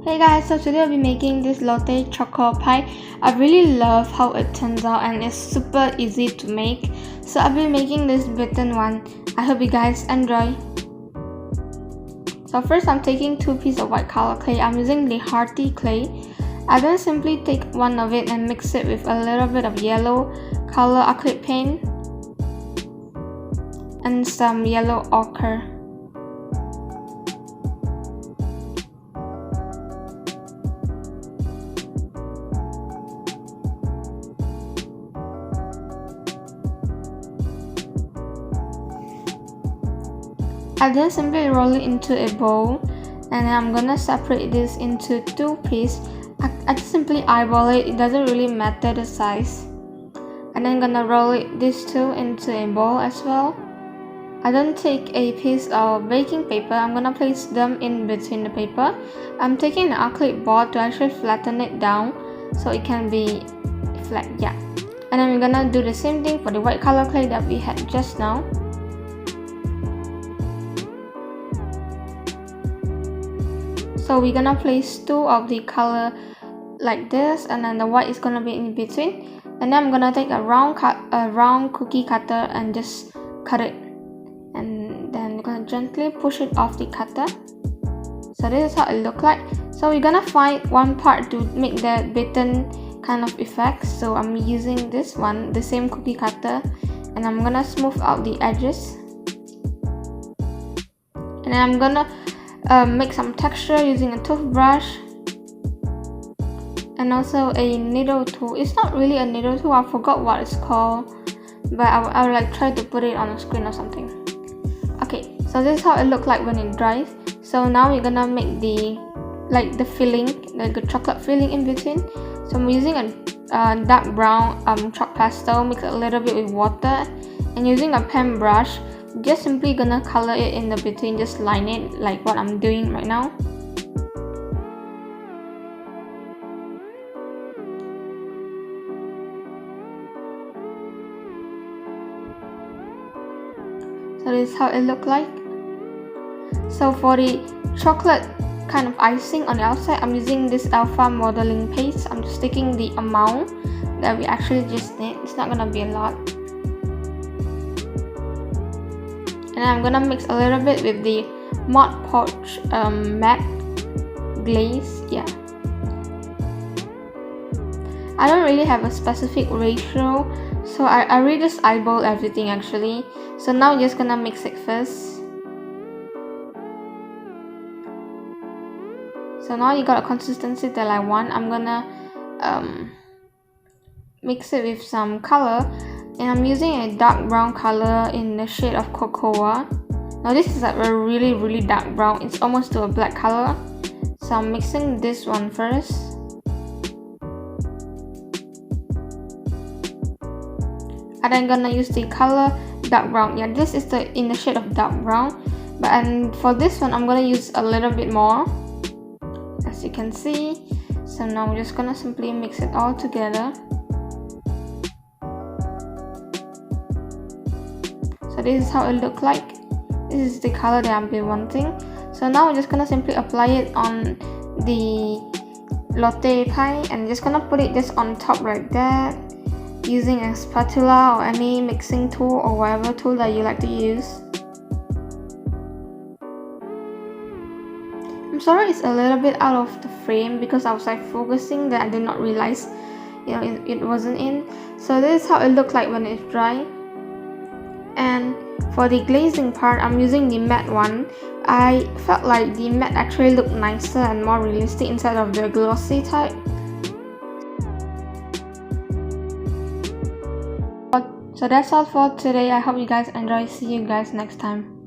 Hey guys, so today I'll be making this LOTTE choco pie. I really love how it turns out and it's super easy to make. So I'll be making this bitten one. I hope you guys enjoy. So first I'm taking 2 pieces of white color clay. I'm using the hearty clay. I then simply take one of it and mix it with a little bit of yellow color acrylic paint and some yellow ochre. I then simply roll it into a bowl and then I'm gonna separate this into 2 pieces. I just simply eyeball it, it doesn't really matter the size. And then gonna roll these 2 into a bowl as well. I then take a piece of baking paper. I'm gonna place them in between the paper. I'm taking an acrylic board to actually flatten it down so it can be flat, yeah. And then we're gonna do the same thing for the white color clay that we had just now. So we're gonna place 2 of the color like this, and then the white is gonna be in between. And then I'm gonna take a round cookie cutter and just cut it. And then we're gonna gently push it off the cutter. So this is how it looks like. So we're gonna find one part to make that bitten kind of effect. So I'm using this one, the same cookie cutter, and I'm gonna smooth out the edges. And then I'm gonna make some texture using a toothbrush and also a needle tool. It's not really a needle tool, I forgot what it's called, but I will like try to put it on the screen or something. Okay, so this is how it looks like when it dries. So now we're gonna make the filling, like the chocolate filling in between. So I'm using a dark brown chalk pastel, mix it a little bit with water, and using a pen brush, just simply gonna color it in the between, just line it like what I'm doing right now. So this is how it looks like. So for the chocolate kind of icing on the outside, I'm using this alpha modeling paste. I'm just taking the amount that we actually just need. It's not gonna be a lot. And I'm gonna mix a little bit with the Podge Matte glaze, yeah. I don't really have a specific ratio, so I really just eyeball everything actually. So now I'm just gonna mix it first. So now you got a consistency that I want. I'm gonna mix it with some color. And I'm using a dark brown color in the shade of Cocoa. Now this is like a really dark brown. It's almost to a black color. So I'm mixing this one first. And I'm gonna use the color dark brown. Yeah, this is in the shade of dark brown. And for this one, I'm gonna use a little bit more, as you can see. So now we're just gonna simply mix it all together. So this is how it looks like. This is the color that I've been wanting. So now we're just gonna simply apply it on the LOTTE pie and just gonna put it just on top like that, using a spatula or any mixing tool or whatever tool that you like to use. I'm sorry it's a little bit out of the frame because I was like focusing that I did not realize it wasn't in. So this is how it looks like when it's dry. And for the glazing part, I'm using the matte one. I felt like the matte actually looked nicer and more realistic instead of the glossy type. So that's all for today. I hope you guys enjoy. See you guys next time.